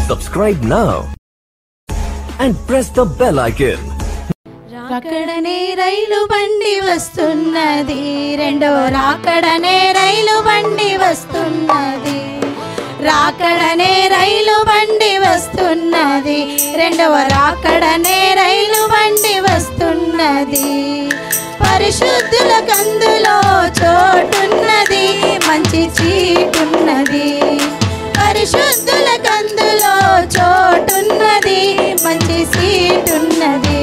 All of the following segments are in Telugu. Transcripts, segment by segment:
Subscribe now and press the bell icon. రాకడనే రైలు బండి వస్తున్నది, రెండవ రాకడనే రైలు బండి వస్తున్నది. రాకడనే రైలు బండి వస్తున్నది, రెండవ రాకడనే రైలు బండి వస్తున్నది. పరిశుద్ధుల కందులో చోటున్నది, మంచి చీటున్నది. పరిశుద్ధుల కందులో చోటున్నది, మంచి సీటున్నది.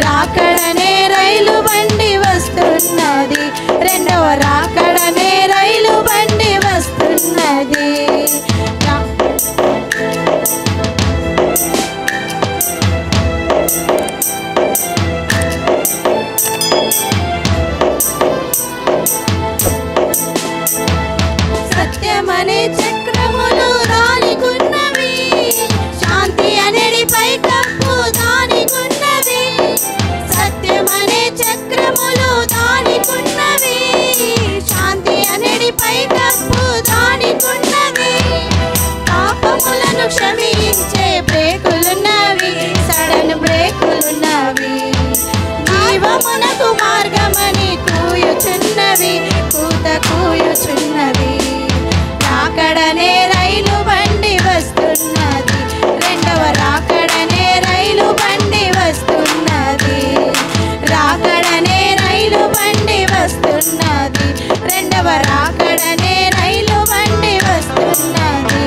రాకడనే రైలు బండి వస్తున్నది, రెండవ రాకడనే రైలు బండి వస్తున్నది. సత్యమనే చక్రములు దానికున్నవి, శాంతి అనేది పైకప్పు దానికున్నది. సత్యమనే చక్రములు దానికున్నవి, శాంతి అనేది పైకప్పు దానికున్నవి. పాపములను క్షమించే బ్రేకులున్నవి, సడన్ బ్రేకులున్నవి. జీవమునకు మార్గమని కూయుచున్నవి, కూత కూయుచున్నవి. రాకడనే రైలు బండి వస్తున్నది, రెండవ రాకడనే రైలు బండి వస్తున్నది. రాకడనే రైలు బండి వస్తున్నది, రెండవ రాకడనే రైలు బండి వస్తున్నది.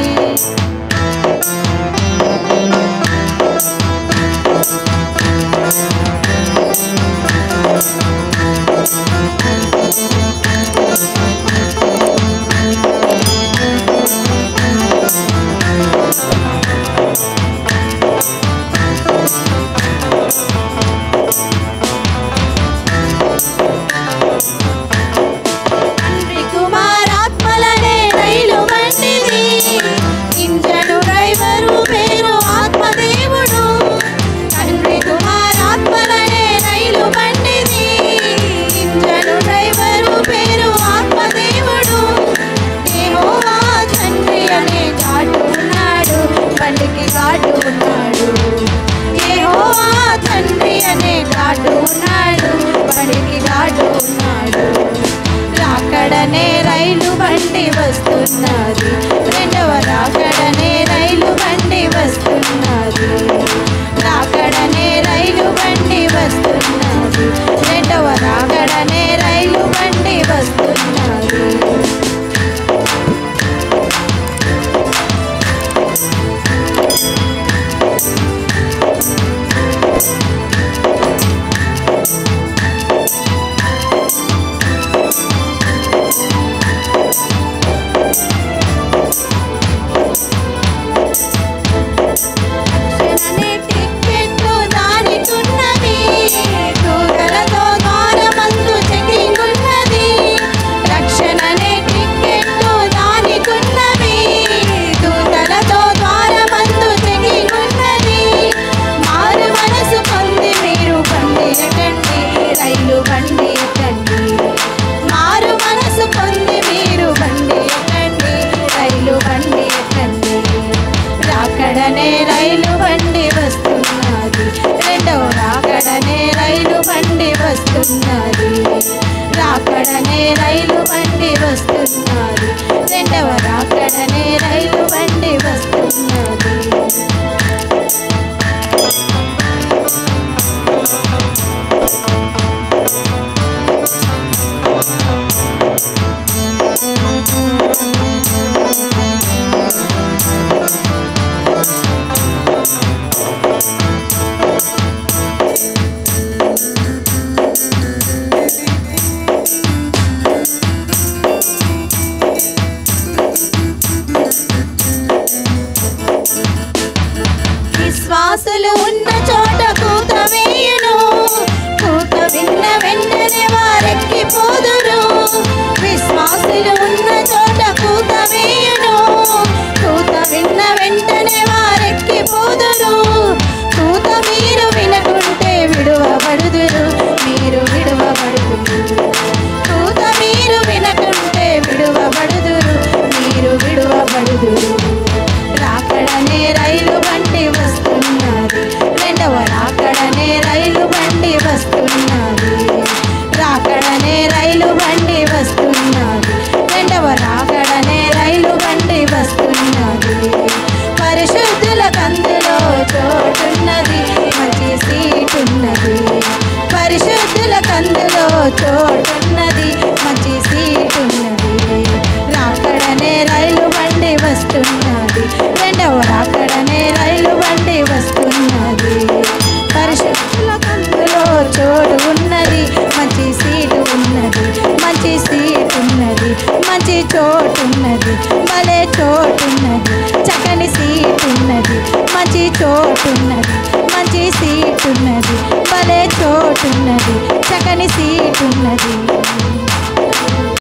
రాకడనే రైలు బండి వస్తున్నది, రెండవ రాకడనే రైలు బండి వస్తున్నది. రాకడనే రైలు బండి వస్తున్నది, రెండవ రాకడనే రైలు బండి వస్తున్నది. రాకడనే రైలు బండి వస్తున్నది, రెండవ రాకడనే రైలు బండి వస్తున్నది. రాకడనే రైలు బండి వస్తున్నది, రెండవ రాకడనే రైలు బండి వస్తున్నది. విశ్వాసులు ఉన్న చోట కూత వేయును, కూత విన్న వెంటనే వారెక్కి పోదురు. విశ్వాసులు ఉన్న చోట కూత వేయును, కూత విన్న వెంటనే వారెక్కి పోదురు. కూత మీరు వినకుంటే విడువబడుదురు, మీరు విడువబడుదురు. కూత మీరు వినకుంటే విడువబడుదురు, మీరు విడువబడుదురు. రాకడనే మంచి చోటున్నది, భలే చోటున్నది, చక్కని సీటున్నది, మంచి చోటున్నది, మంచి సీటున్నది, భలే చోటున్నది, చక్కని సీటున్నది.